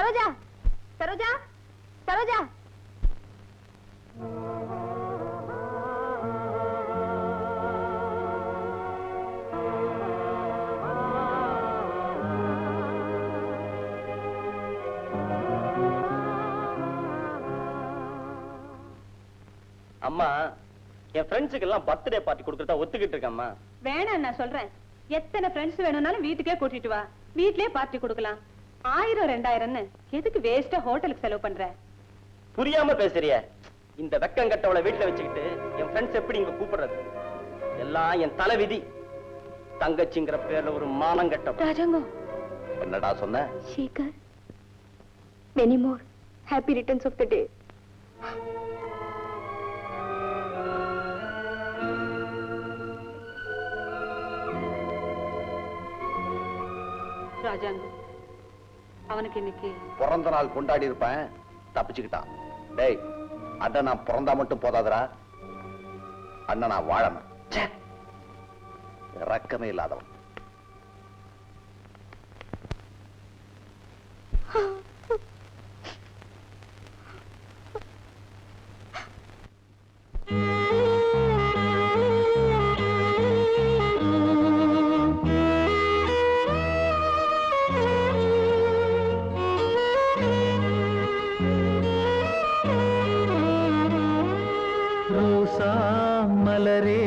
சரோஜா, சரோஜா, சரோஜா. அம்மா, என் ஃப்ரெண்ட்ஸுக்கு எல்லாம் பர்த்டே பார்ட்டி கொடுக்கறதா ஒத்துக்கிட்டு இருக்கம்மா. வேணாம், நான் சொல்றேன். எத்தனை ஃப்ரெண்ட்ஸ் வேணும்னாலும் வீட்டுக்கே கூட்டிட்டு வா, வீட்லயே பார்ட்டி கொடுக்கலாம். 1000 2000 எதுக்கு வேஸ்டா ஹோட்டலுக்கு செலவு பண்ற? புரியாம பேசுறிய. இந்த வெக்கம் கட்டவளை வீட்டுல வச்சுக்கிட்டு என் ஃப்ரெண்ட்ஸ் எப்படி இங்க கூப்பிடுறது? எல்லாம் என் தலை விதி. தங்கச்சிங்கிற பேர்ல ஒரு மானம் கட்ட. ராஜாங்கோ, என்னடா சொன்ன? Sekar, many more happy returns of the day. ராஜாங்கோ, அவனுக்கு இன்னைக்கு பிறந்த நாள் கொண்டாடி இருப்பேன், தப்பிச்சுக்கிட்டான். டேய், அண்ணன் நான் பிறந்தா மட்டும் போதாதரா, அண்ணன் நான் வாழணும். இறக்கமே இல்லாதவன். மலரே,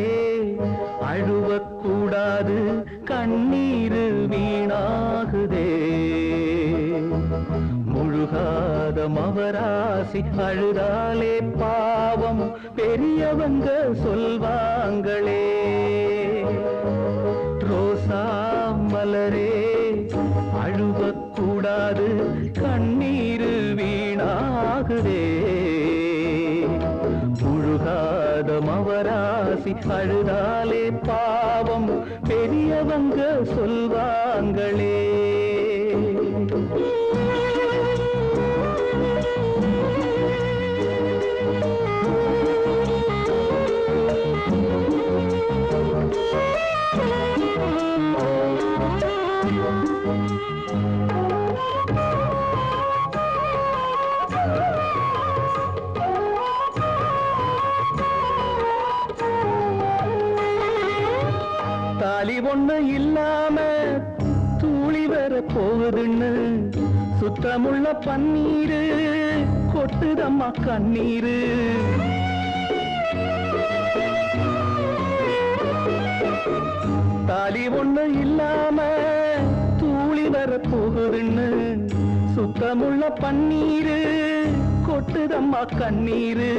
அழுவக்கூடாது, கண்ணீரு வீணாகுதே. முழுகாத மவராசி அழுதாலே பாவம், பெரியவங்க சொல்வாங்களே. ரோசா மலரே, அழுவக்கூடாது, கண்ணீரு வீணாகுதே. முழுகாத மவராசி அழுதாலே பாவம், பெரியவங்க சொல்வாங்களே. தாலி ஒண்ணு இல்லாம தூளி வர போகுதுன்னு சுத்தமுள்ள பன்னீரு கொட்டுதம்மா கண்ணீரு. தாலி ஒண்ணு இல்லாம தூளி வர போகுதுன்னு சுத்தமுள்ள பன்னீரு கொட்டுதம்மா கண்ணீரு.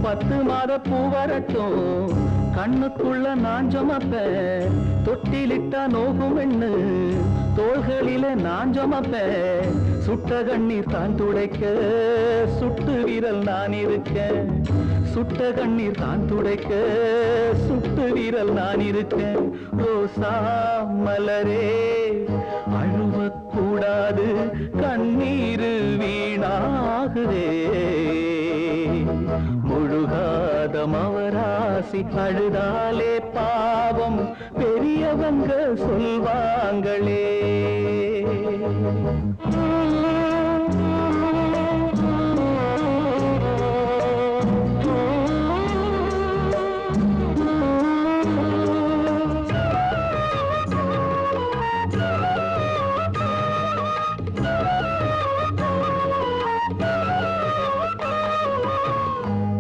10 மாத பூ வரட்டும், கண்ணுக்குள்ள நான் சுமப்பேன், தொட்டிலிட்டா நோகும் எண்ணு தோள்களில நான் சுமப்பேன். சுட்ட கண்ணீர் தான் துடைக்க சுட்டு வீரல் நான் இருக்கேன். சுட்ட கண்ணீர் தான் துடைக்க சுட்டு வீரல் நான் இருக்கேன். ரோசா மலரே, அழுவக்கூடாது, கண்ணீரு வீணாகுதே. முழுகாத மவராசி அழுதாலே பாவம், பெரியவங்க சொல்வாங்களே.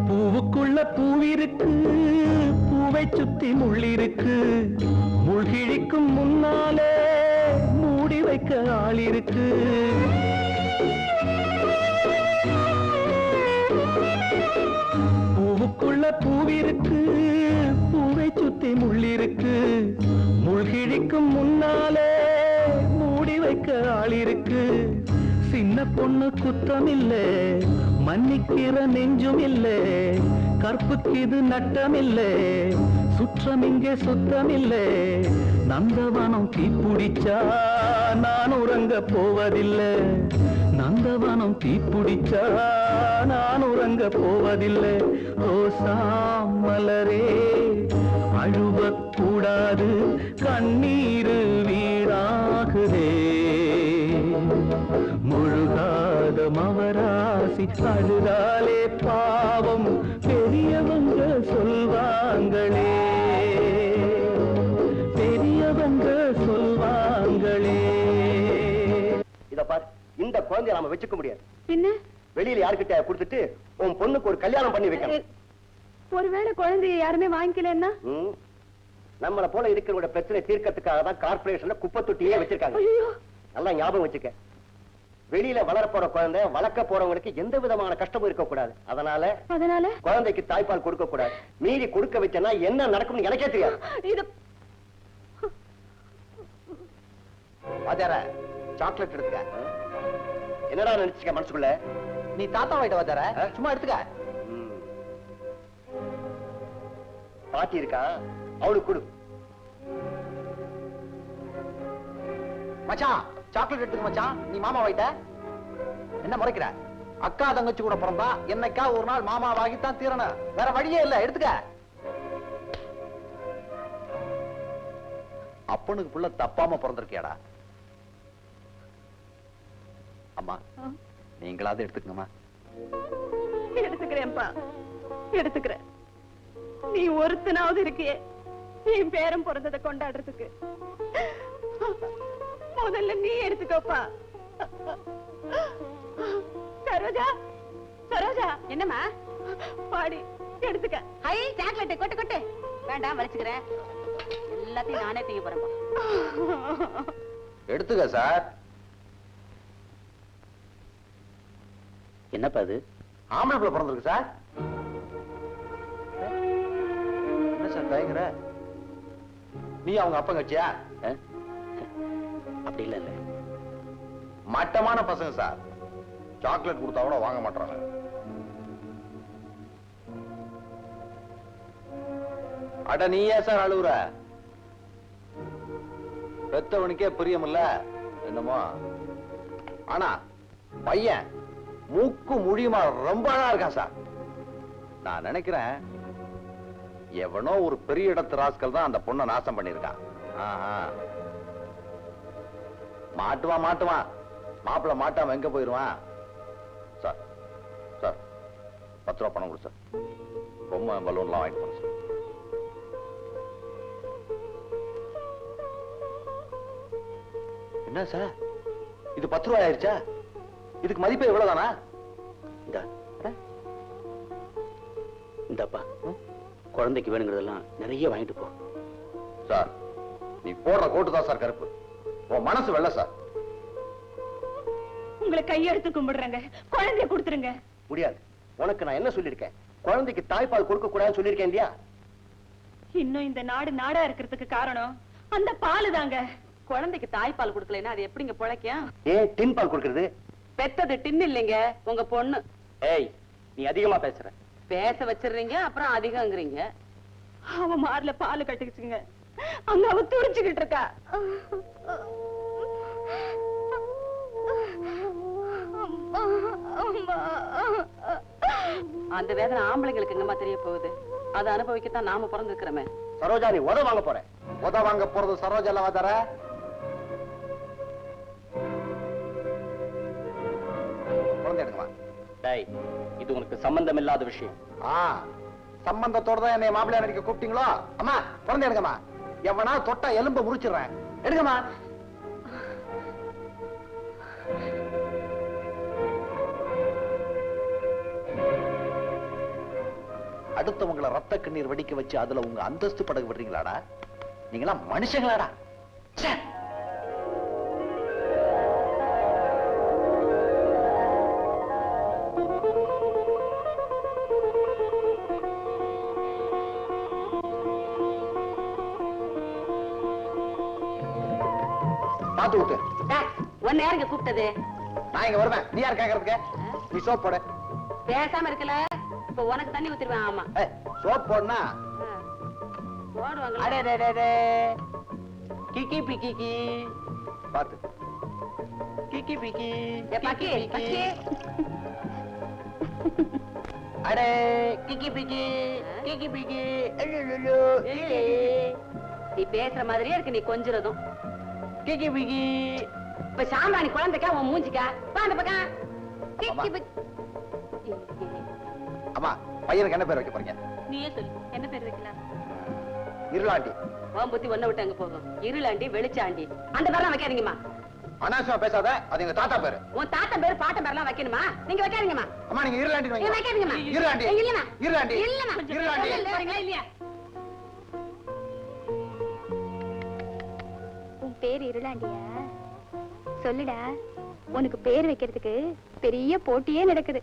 பூவுக்குள்ள பூவிருக்கு, பூவை சுத்தி முள்ளிருக்கு, முள்கிழிக்கும் முன்னாலே மூடி வைக்க ஆள் இருக்கு. பூவுக்குள்ள பூவிருக்கு, பூவை சுத்தி முள்ளிருக்கு, முள்கிழிக்கும் முன்னாலே மூடி வைக்க ஆள் இருக்கு. சின்ன பொண்ணு குத்தமில்லை, மன்னிக்கிற நெஞ்சும் இல்லை, கற்புக்கு இது நட்டமில்லை, சுற்றம் இங்கே சுத்தமில்லை. நந்தவனம் தீப்பிடிச்சா நான் உறங்க போவதில்லை. நந்தவனம் தீப்பிடிச்சா நான் உறங்க போவதில்லை. ரோசா மலரே, அழுவக்கூடாது, கண்ணீரு வீணாகுதே. முழுகா மவராசி அழுதாலே பாவம் பெரியவங்க சொல்வாங்களே, பெரியவங்க சொல்வாங்களே. இத பாரு, இந்த குழந்தைய நாம வச்சுக்க முடியாது. பின்ன வெளியில யாருக்கிட்ட கொடுத்துட்டு உன் பொண்ணுக்கு ஒரு கல்யாணம் பண்ணி வைக்கணும். ஒருவேளை குழந்தைய யாருமே வாங்கிக்கலன்னா? நம்மள போல இருக்கிறவங்க பிரச்சனை தீர்க்கறதுக்காக தான் கார்பரேஷன்ல குப்பை தொட்டியே வச்சிருக்காங்க. நல்லா ஞாபகம் வச்சுக்க. வெளியில வளர போற குழந்தை வளர்க்க போறவங்களுக்கு எந்த விதமான கஷ்டமும் இருக்க கூடாது. அதனால குழந்தைக்கு தாய்ப்பால் கொடுக்க கூடாது. மீறி கொடுக்க வச்சனா என்ன நடக்கும்னு எனக்கே தெரியாது. வாத்தியார சாக்லேட் எடுத்துக்க. என்னடா நினைச்சுக்க மனசுக்குள்ள? நீ தாத்தா வாயிட்ட வாத்தியார, சும்மா எடுத்துக்க. பாட்டி இருக்கா, அவளுக்கு கொடு. மச்சான் சாக்லேட் எடுத்துக்க மச்சான். நீ மாமா வாயிட்ட என்ன முறைக்கிற? அக்கா தங்கச்சி கூட பிறந்தா என்னைக்கா ஒரு நாள் மாமா வாங்கித்தான் தீரணும். வேற வழியே இல்ல, எடுத்துக்க. அப்பனுக்கு புள்ள தப்பாம பிறந்திருக்கியாடா. அம்மா நீங்களாவது எடுத்துக்கங்கம்மா. எடுத்துக்கிறேன்ப்பா, எடுத்துக்கிறேன். நீ ஒருத்தனாவது இருக்கியே என் பேரம் பிறந்ததை கொண்டாடுறதுக்கு. முதல்ல நீ எடுத்துக்கோப்பா. சரோஜா, சரோஜா. என்னம்மா? பாடி எடுத்துக்க. ஐ சாக்லேட் கொட்டு கொட்டு. வேண்டாம், வலிச்சுக்கிறேன். எல்லாத்தையும் நானே தீங்க போறேன். எடுத்துக்க சார். என்னப்பா அது? ஆம்பளை பிள்ளை பிறந்திருக்கு சார். என்ன சார் தயங்குற? நீ அவங்க அப்பன் கட்சியா? அப்படி இல்ல. மட்டமான பசங்க சார். சாக்லேட் கொடுத்தா கூட வாங்க மாட்டாங்க. அட நீ ஏன் சார் அழுவுற? பெத்தவனுக்கே பிரியமில்ல என்னமோ. ஆனா பையன் மூக்கு முடியுமா ரொம்ப அழகா இருக்கான் சார். நான் நினைக்கிறேன் எவனோ ஒரு பெரிய இடத்து ராஸ்கல் தான் அந்த பொண்ணை நாசம் பண்ணிருக்கான். மாட்டுவான் மாட்டுவான். மாப்பிள்ள மாட்டாம எங்க போயிருவான்? சார் சார் 10 ரூபா பணம் கொடு சார். பொம்மை பலூன்லாம் வாங்கிட்டு போன சார். என்ன சார் இது 10 ரூபாய் ஆயிருச்சா? இதுக்கு மதிப்பு எவ்வளவுதானா? இந்தப்பா குழந்தைக்கு வேணுங்கிறதெல்லாம் நிறைய வாங்கிட்டு போ. சார் நீ போடுற கோட்டு தான் சார் கருப்பு. உன் மனசு வெள்ள சார். உங்களை கையெடுத்து கும்பிடுறேங்க, குழந்தைய கொடுத்துருங்க. முடியாது. உனக்கு நான் என்ன சொல்லிருக்கேன்? குழந்தைக்கு தாய்ப்பால் கொடுக்க கூடாதுன்னு சொல்லிருக்கேன் இல்லையா? இன்னும் இந்த நாடு நாடா இருக்கிறதுக்கு காரணம் அந்த பாலு தாங்க. குழந்தைக்கு தாய்ப்பால் கொடுக்கலன்னா அது எப்படிங்க பிழைக்கும்? ஏன் டின் பால் கொடுக்கறது? பெத்தது டின் இல்லைங்க, உங்க பொண்ணு. ஏய் நீ அதிகமா பேசுற. பேச வச்சிடுறீங்க, அப்புறம் அதிகங்கிறீங்க. அவ மார்ல பால் கட்டிக்கிச்சுங்க, அங்க அவ துடிச்சுக்கிட்டு இருக்கா. அந்த வேதனை ஆம்பளைங்களுக்கு எங்கம்மா தெரிய போகுது? அதை அனுபவிக்கத்தான் நாம பிறந்திருக்கிறோமே. சரோஜா நீ உத வாங்க போற. உத வாங்க போறது சரோஜா அல்லவா தர? குழந்தை எடுக்கவா? டேய் இது உனக்கு சம்பந்தம் இல்லாத விஷயம். சம்பந்தத்தோட தான் என்னை மாப்பிள்ளை நடிக்க கூப்பிட்டீங்களோ? அம்மா குழந்தை எடுக்கமா. எவனா தொட்டா எலும்ப முறிச்சிடுறேன். எடுக்கமா. அடுத்தவங்களை ரத்த கண்ணீர் வடிக்க வச்சு அதுல உங்க அந்தஸ்து படகு விடுறீங்களாடா? நீங்களா மனுஷங்களாடா? பாத்து விட்டு ஒன்னு யாருங்க கூப்பிட்டது? நான் இங்க வருவேன். நீ யார் கேக்குறதுக்கு? நீ சோப் போட. பேசாம இருக்கல. இப்ப உனக்கு தண்ணி ஊத்திடுவேன். ஆமா சோப் போடனா போடுவாங்க. அடே கிக்கி பிக்கி பாத்து கிக்கி பிக்கி பக்கி பக்கி. அடே கிக்கி பிக்கி கிக்கி பிக்கி. நீ பேசுற மாதிரியே இருக்கு, நீ கொஞ்சிறதும். கிக்கி பிக்கி. இப்ப சாம்பாணி குழந்தைக்கா உன் மூஞ்சிக்கா? அந்த பக்கம் அம்மா. அம்மா பையனுக்கு என்ன பேர் வைக்க போறீங்க? நீயே சொல்லு, என்ன பேர் வைக்கலாம்? இருளாண்டி. உன் புத்தி ஒன்ன விட்டு அங்க போகும். இருளாண்டி, வெளிச்சாண்டி, அந்த பேர்லாம் வைக்காதீங்கம்மா. அனாவசியமா பேசாத, அது எங்க தாத்தா பேரு. உன் தாத்தா பேர் பாட்டன் பேர்லாம் வைக்கணுமா? நீங்க வைக்காதீங்கம்மா. அம்மா நீங்க இருளாண்டி வைங்க. வைக்காதீங்கம்மா. இருளாண்டி. இல்லம்மா. இருளாண்டி. இல்லம்மா. இருளாண்டி. போறீங்களா இல்லையா? உன் பேர் இருளாண்டியா? சொல்லுடா, உனக்கு பேர் வைக்கிறதுக்கு பெரிய போட்டியே நடக்குது.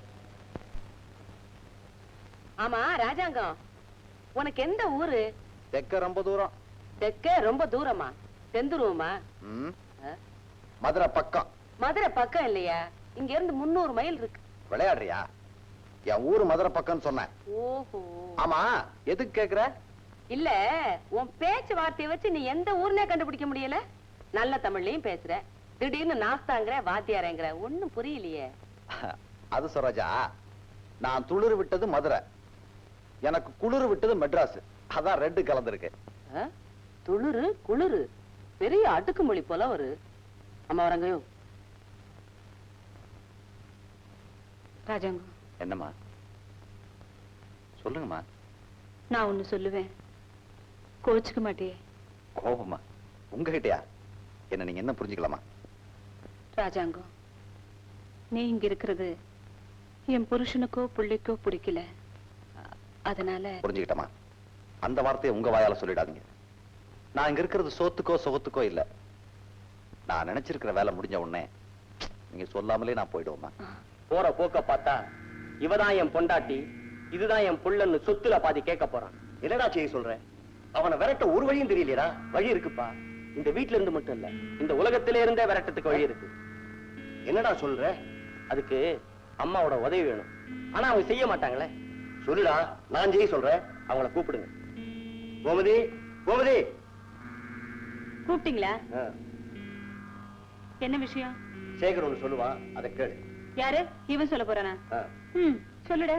ஆமா ராஜாங்கம், உனக்கு எந்த ஊரு? தெக்க ரொம்ப தூரம். தெற்க ரொம்ப தூரமா? தெந்துருவமா? ம். மதுரை பக்கம். மதுரை பக்கம் இல்லையா? இங்க இருந்து 300 மைல் இருக்கு. விளையாடுறியா? என் ஊரு மதுரை பக்கம்னு சொன்னேன். ஓஹோ. ஆமா எதுக்கு கேக்குற? இல்ல, உன் பேச்சு வார்த்தையை வச்சு நீ எந்த ஊர்னே கண்டுபிடிக்க முடியல. நல்ல தமிழ்லயும் பேசுற, திடீர்னு நாஸ்தாங்கிற, வாத்தியாரங்கிற, ஒண்ணும் புரியலையே. அது சரோஜா, நான் துளிர் விட்டது மதுரை, எனக்கு குளிர் விட்டது மெட்ராஸ். அதான் ரெண்டு கலந்துருக்கு. துளுரு குளிரு பெரிய அடுக்குமொழி போல ஒரு. அம்மா வரங்கயோ. ராஜாங்கம். என்னம்மா? சொல்லுங்கம்மா. நான் ஒண்ணு சொல்லுவேன், கோச்சுக்க மாட்டியே? கோபமா? உங்ககிட்டயா? என்ன நீங்க என்ன புரிஞ்சுக்கலாமா? ராஜாங்கம், நீ இங்க இருக்கிறது என் புருஷனுக்கோ பிள்ளைக்கோ பிடிக்கல, அதனால. புரிஞ்சுக்கிட்டமா? அந்த வார்த்தையை உங்க வாயால சொல்லிடாதீங்க. நான் இங்க இருக்கிறது சோத்துக்கோ சுகத்துக்கோ இல்ல. நான் நினைச்சிருக்கிற வேலை முடிஞ்ச உடனே நீங்க சொல்லாமலே நான் போயிடுவோமா? போற போக்க பார்த்தா இவதான் என் பொண்டாட்டி, இதுதான் என் புள்ளன்னு சொத்துல பாதி கேட்க போறான். என்னடா செய்ய சொல்ற? அவனை விரட்ட ஒரு வழியும் தெரியலையடா. வழி இருக்குப்பா. இந்த வீட்டுல இருந்து மட்டும் இல்ல, இந்த உலகத்திலே இருந்தே விரட்டத்துக்கு வழி இருக்கு. என்னடா சொல்ற? அதுக்கு அம்மாவோட உதவி வேணும். ஆனா அவங்க செய்ய மாட்டாங்களே. சொல்லுடா, நான் செய்ய சொல்றேன். அவங்கள கூப்பிடுங்க. கோமதி, கோமதி. கூப்பிட்டீங்களா? என்ன விஷயம்? சேகர் ஒண்ணு சொல்லுவான், அதை கேளு. யாரு இவன் சொல்ல போறானா? சொல்லுட.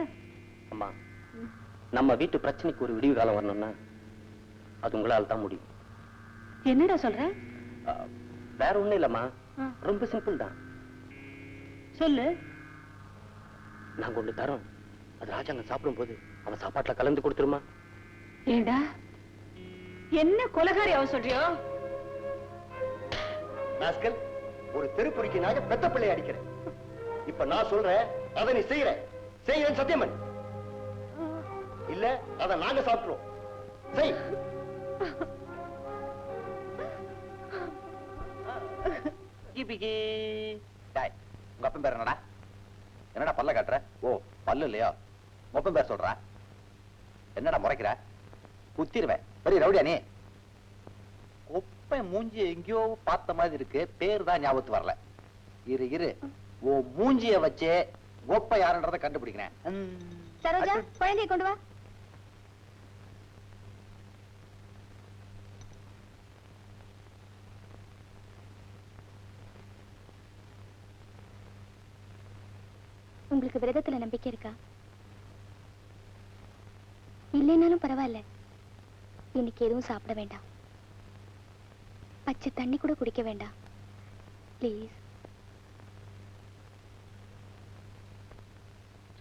அம்மா, நம்ம வீட்டு பிரச்சனைக்கு ஒரு விடிவு காலம் வரணும்னா அது உங்களால தான் முடியும். என்னடா சொல்ற? வேற ஒண்ணும் இல்லம்மா, ரொம்ப சிம்பிள் தான். சொல்லு. நாங்க ஒண்ணு தரோம், அது ராஜாங்க சாப்பிடும் போது அவன் சாப்பாட்டுல கலந்து கொடுத்துருமா? ஏண்டா என்ன கொலகாரி அவ சொல்றியோ? நாஸ்கல், ஒரு தெருப்பொறிக்கு நாக பெத்த பிள்ளை அடிக்கிறேன். இப்ப நான் சொல்றேன், அதை நீ செய்யறேன் சத்தியம் பண்ணு. இல்ல அதை நாங்க சாப்பிடுறோம். செய். டேய், உங்க அப்பன் பேர் என்னடா? என்னடா பல்ல காட்டுற? ஓ, பல்லு இல்லையா? உங்க அப்பன் பேர் சொல்ற. என்னடா முறைக்கிற? குத்திருவேன். பெரிய ரவுடியா நீ? கொப்பை மூஞ்சி எங்கேயோ பார்த்த மாதிரி இருக்கு, பேர் தான் ஞாபகத்து வரல. இரு ஓ மூஞ்சிய வச்சே கொப்பை யாருன்றத கண்டுபிடிக்கிறேன். சரோஜா, குழந்தையை கொண்டு வா. உங்களுக்கு விரதத்துல நம்பிக்கை இருக்கா? இல்லைனாலும் பரவாயில்ல, இன்னைக்கு எதுவும் சாப்பிட வேண்டாம், பச்சை தண்ணி கூட குடிக்க வேண்டாம், பிளீஸ்.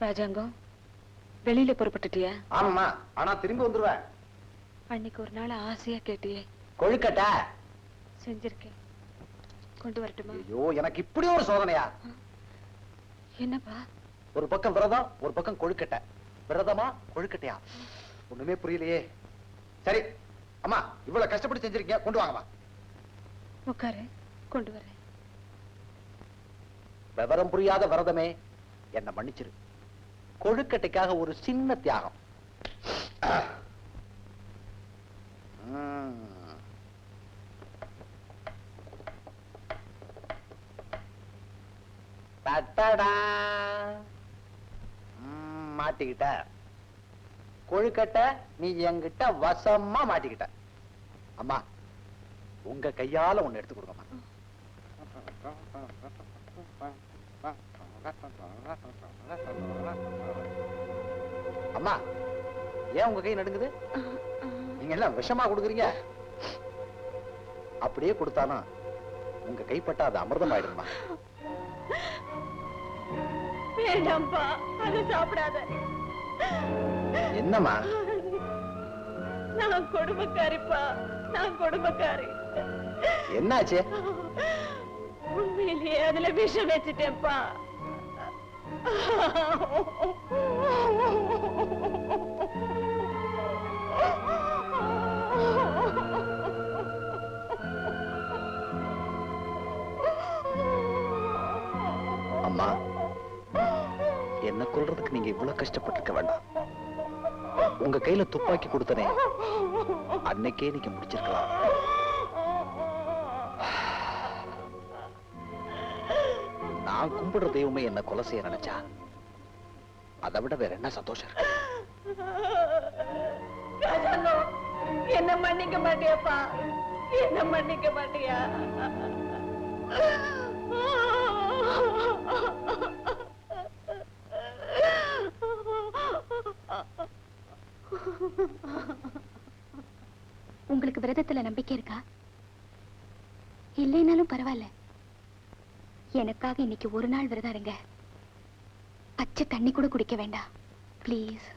ராஜாங்கம், வெளியில புறப்பட்டுட்டியா? ஆமா, ஆனா திரும்பி வந்துருவேன். அன்னைக்கு ஒரு நாள் ஆசையா கேட்டியே, கொழுக்கட்டை செஞ்சிருக்கேன், கொண்டு வரட்டுமா? ஐயோ, எனக்கு இப்படி ஒரு சோதனையா? என்னப்பா? ஒரு பக்கம் விரதம், ஒரு பக்கம் கொழுக்கட்டை. விரதமா கொழுக்கட்டையா? ஒண்ணுமே புரியலையே. சரி அம்மா, இவ்வளவு கஷ்டப்பட்டு செஞ்சிருக்கீங்க, கொண்டு வாங்கம்மா. உட்காரு, கொண்டு வரேன். விவரம் புரியாத விரதமே, என்ன மன்னிச்சிரு. கொழுக்கட்டைக்காக ஒரு சின்ன தியாகம். மாட்டிக்கிட்ட கொழுக்கட்டை, நீ என்கிட்ட வசமா மாட்டிக்கிட்ட. அம்மா, உங்க கையால ஒண்ணு எடுத்து கொடுங்கம்மா. அம்மா, ஏன் உங்க கை நடுங்குது? நீங்க எல்லாம் விஷமா கொடுக்குறீங்க. அப்படியே கொடுத்தாலும் உங்க கைப்பட்டா அது அமிர்தம் ஆயிடுமா? வேண்டாம்ப்பா அது சாப்பிடாத. என்னம்மா? நான் கொடுமைக்காரிப்பா, நான் கொடுமைக்காரி. என்னாச்சு? உண்மையிலேயே அதுல விஷம் வச்சுட்டேன்ப்பா. அம்மா, என்ன கொல்றதுக்கு நீங்க இவ்வளவு கஷ்டப்பட்டிருக்க வேண்டாம். உங்க கையில துப்பாக்கி கொடுத்தனே, அன்னைக்கே நீங்க முடிச்சிருக்கலாம். நான் கும்பிடுற தெய்வமே என்ன கொலை செய்ய நினைச்சா அதை விட வேற என்ன சந்தோஷம் இருக்கு? என்ன மன்னிக்க மாட்டியாப்பா? என்ன மன்னிக்க மாட்டியா? உங்களுக்கு விரதத்துல நம்பிக்கை இருக்கா? இல்லைனாலும் பரவாயில்ல, எனக்காக இன்னைக்கு ஒரு நாள் விரதம் இருங்க. பச்சை தண்ணி கூட குடிக்க வேண்டாம் ப்ளீஸ்.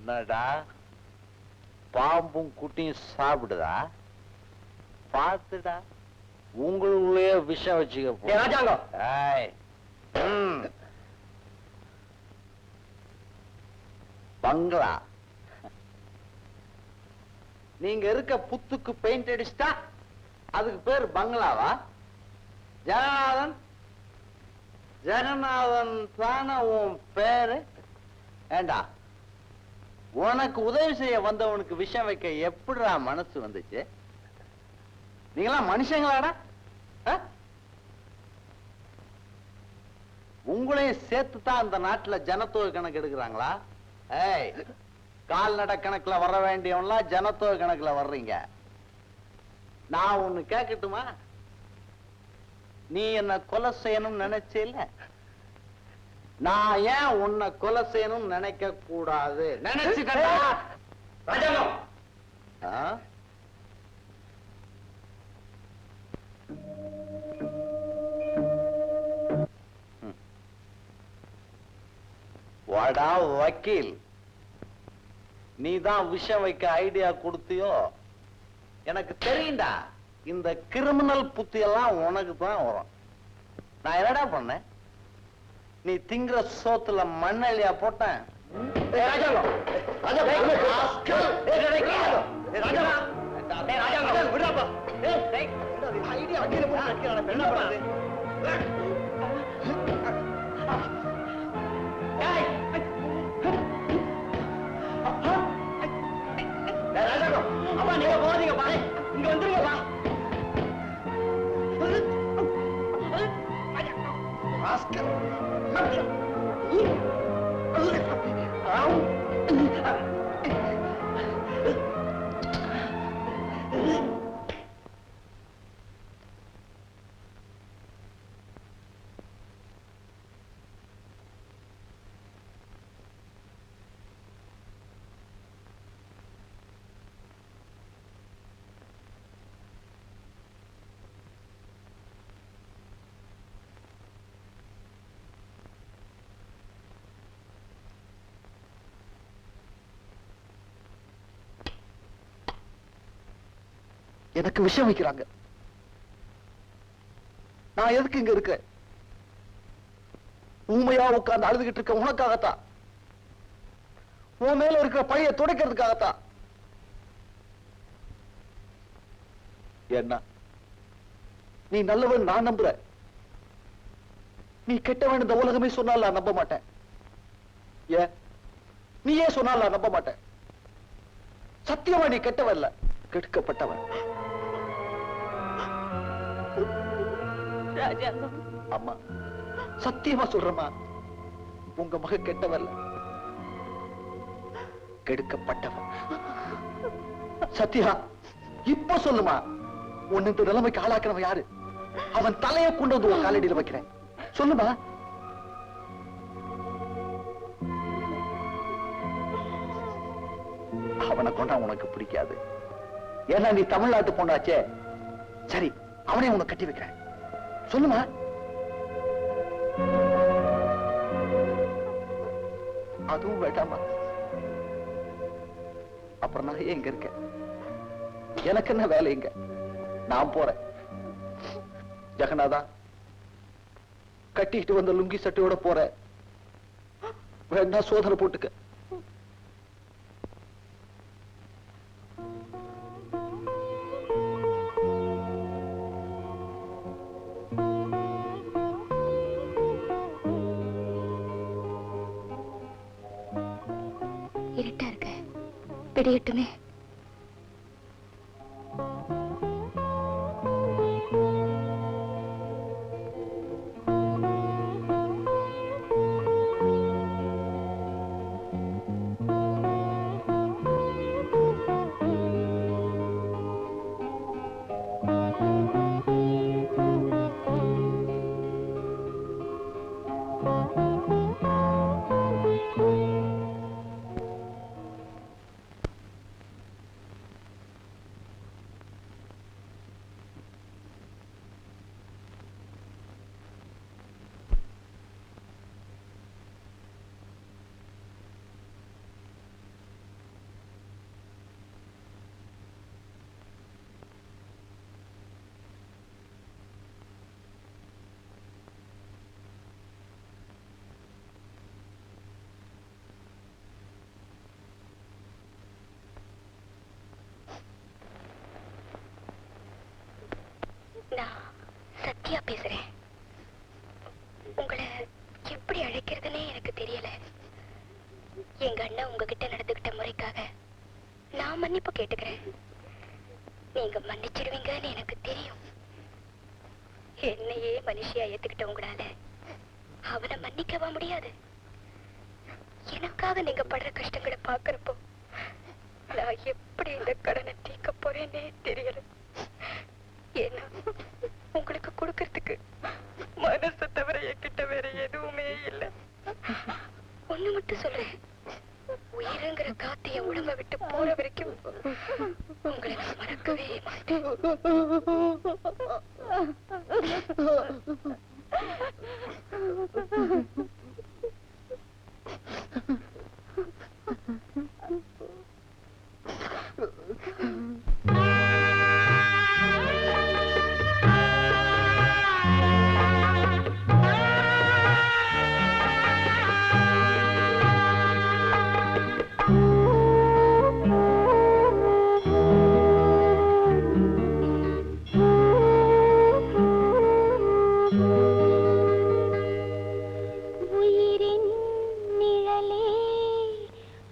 என்னடா பாம்பும் குட்டியும் சாப்பிடுதா? பார்த்துடா, உங்களுக்குள்ளேயே விஷம் வச்சுக்க. ராஜாங்கம், பங்களா நீங்க இருக்க புத்துக்கு பெயிண்ட் அடிச்சுட்டா அதுக்கு பேர் பங்களாவா? ஜெகநாதன், ஜெகநாதன் தானே உன் பேரு? ஏண்டா, உனக்கு உதவி செய்ய வந்தவனுக்கு விஷம் வைக்க எப்படிடா மனசு வந்துச்சு? நீங்களாம் மனுஷங்களாடா? உங்களையும் சேர்த்துதான் அந்த நாட்டுல ஜனத்தொகை கணக்கு எடுக்கிறாங்களா? ஏய், கால்நடை கணக்குல வர வேண்டியவன்லாம் ஜனத்தொகை கணக்குல வர்றீங்க. நான் ஒண்ணு கேட்கட்டுமா? நீ என்ன கொலை செய்யணும்னு நினைச்சேல, நான் ஏன் உன்னை கொலை செய்யணும்னு நினைக்க கூடாது? நினைச்சுட்டா ராஜாங்கம். வாடா வக்கீல், நீதான் விஷம் வைக்க ஐடியா கொடுத்தியோ? எனக்கு தெரியும்டா, இந்த கிரிமினல் புத்தி எல்லாம் உனக்கு தான் வரும். நான் என்னடா பண்ணேன்? நீ திங்கிற சோத்துல மண்ணெலியா போட்டேன். அப்பா நீங்க போறீங்க பாரு, இங்க வந்துருங்கப்பா. எனக்கு விஷயம் வைக்கிறாங்க. நான் எதுக்கு இங்க இருக்கேன்? ஊமையா உட்கார்ந்து அழுதுகிட்டு இருக்க உனக்காகத்தான். உன் மேல இருக்கிற பழைய துடைக்கிறதுக்காகத்தான். என்ன நீ நல்லவன் நான் நம்புற. நீ கெட்டவன் இந்த உலகமே சொன்னால் நான் நம்ப மாட்டேன். ஏன் நீயே சொன்னால் நான் நம்ப மாட்டேன். சத்தியமா நீ கெட்டவன் இல்ல, கெடுக்கப்பட்டவன். அம்மா சத்தியமா சொல்றமா, உங்க மக கெட்டவன் கெடுக்கப்பட்டவன். சத்தியா இப்ப சொல்லுமா, உன்னை இந்த நிலைமைக்கு ஆளாக்குறவன் யாரு? அவன் தலையை கொண்டு வந்து உன் காலடியில் வைக்கிறேன். சொல்லுமா. அவனை கொண்டா உனக்கு பிடிக்காது. ஏன்னா நீ தமிழ்நாட்டு பொண்ணாச்சே. சரி, அவனே உனக்கு கட்டி வைக்கிறேன். சொல்லுமா. அதுவும் வேண்டாமா? அப்புறம் நான் எங்க இருக்கேன்? எனக்கு என்ன வேலை இங்க? நான் போறேன். ஜெகநாதா, கட்டிட்டு வந்த லுங்கி சட்டையோட போற. வேணா சோதனை போட்டுக்க. இருட்டா இருக்க, விடியட்டுமே. நான் சத்யா பேசுறேன். உங்களை எப்படி அழைக்கிறதுனே எனக்கு தெரியல. எங்க அண்ணன் உங்ககிட்ட நடந்துகிட்ட முறைக்காக நான் மன்னிப்பு கேட்டுக்கிறேன். நீங்க மன்னிச்சிடுவீங்கன்னு எனக்கு தெரியும். என்னையே மனுஷியா ஏத்துக்கிட்ட உங்களால அவனை மன்னிக்கவா முடியாது? எனக்காக நீங்க படுற கஷ்டங்களை பாக்குறப்போ நான் எப்படி இந்த கடனை தீர்க்க போறேன்னே தெரியல. ஏன்னா உங்களுக்கு கொடுக்கறதுக்கு மனசை தவிர என்கிட்ட வேற எதுவுமே இல்லை. ஒண்ணு மட்டும் சொல்றேன், உயிருங்கிற காத்து என் உடம்ப விட்டு போற வரைக்கும் உங்களை நான் மறக்கவே மாட்டேன்.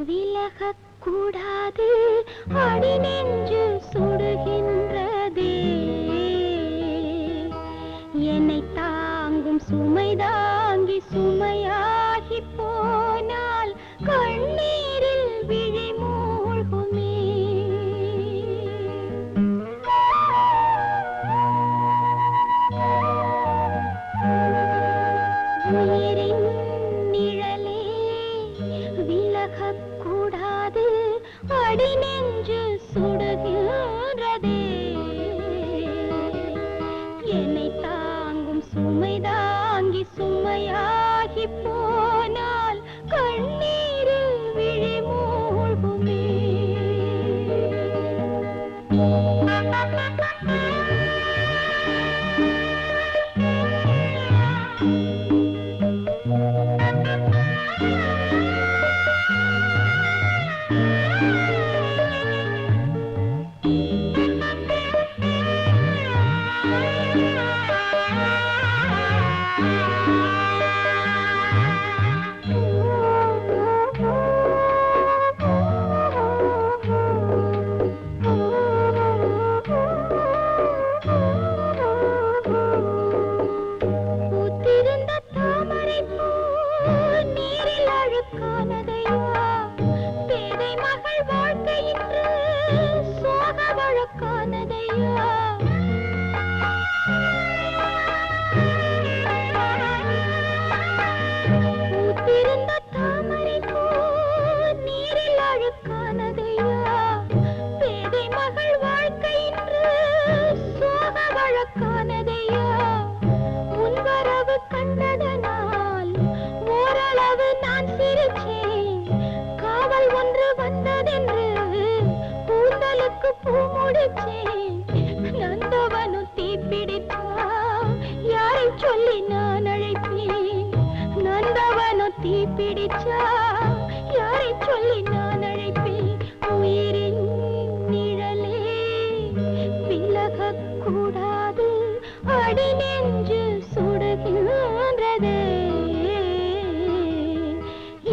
விலகக்கூடாது, அடி நெஞ்சு சுடுகின்றதே. என்னை தாங்கும் சுமை தாங்கி சுமையாகி போனால் கண்ணீரில் விழி மூழ்குமே. உயிரின் நிழலே விலகக்கூடாது, அடி நெஞ்சு சுடுகின்றதே. என்னை தாங்கும் சுமை தாங்கி சுமையாகி போனால் கண்ணீரில் விழி மூழ்குமே. வழக்கானதையா பூத்திருந்த தாமரை பூ நீரில் அழுக்கானதையா பேதை மகள் வாழ்க்கை இன்று சோக வழக்கானதையா முன்வரவு கண்டதனால் ஓரளவு நான் சிரிச்சேன் காவல் ஒன்று வந்ததென்று கூந்தலுக்கு பூ முடிச்சேன் நந்தவனு தீப்பிடித்தா யாரை சொல்லி நான் அழைப்பேன் நந்தவனு தீப்பிடிச்சா யாரை சொல்லி நான் அழைப்பேன் உயிரின் நிழலே விலகக் கூடாது அடி நெஞ்சு சுடுகின்றதே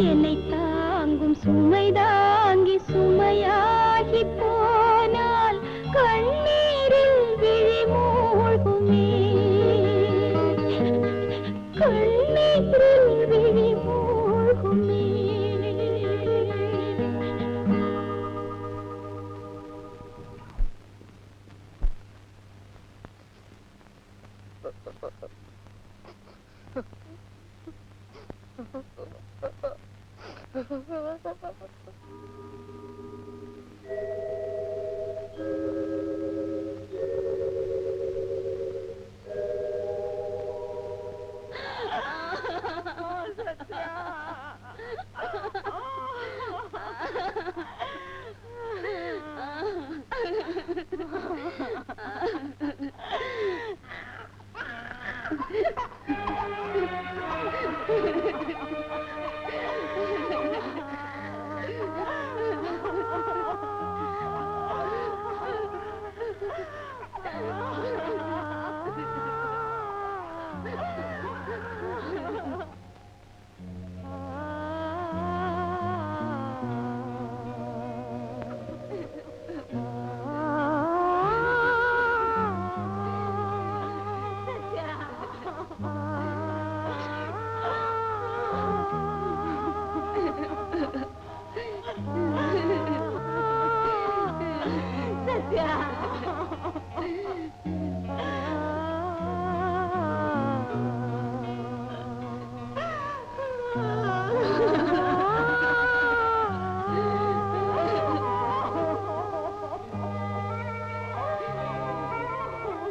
என்னை தாங்கும் சுமை தாங்கி சுமையாகி போனால் கண்ணீரில் விழி மூழ்குமே கண்ணீரில் விழி மூழ்குமே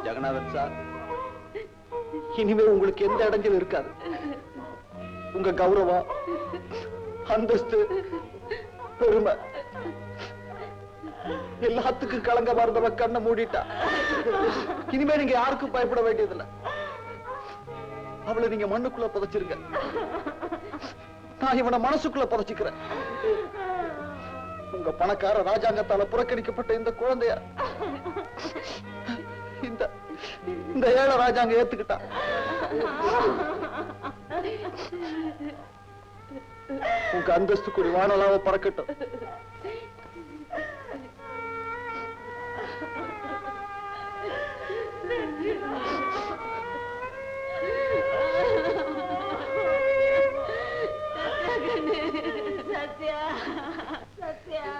ஜெகநாதன் சார், இனிமே உங்களுக்கு எந்த இடைஞ்சலும் இருக்காது. உங்க கௌரவம், அந்தஸ்து, பெருமை எல்லாத்துக்கும் கலங்க மறந்தவ கண்ணை மூடிட்டா. இனிமே நீங்க யாருக்கும் பயப்பட வேண்டியதில்லை. அவளை நீங்க மண்ணுக்குள்ள புதைச்சிருங்க, நான் இவனை மனசுக்குள்ள புதைச்சிக்கிறேன். உங்க பணக்கார ராஜாங்கத்தால புறக்கணிக்கப்பட்ட இந்த குழந்தைய இந்த ஏழை ராஜாங்க ஏத்துக்கிட்டா. உங்க அந்தஸ்து கூடி வானலாவ பறக்கட்டும். சத்யா சத்யா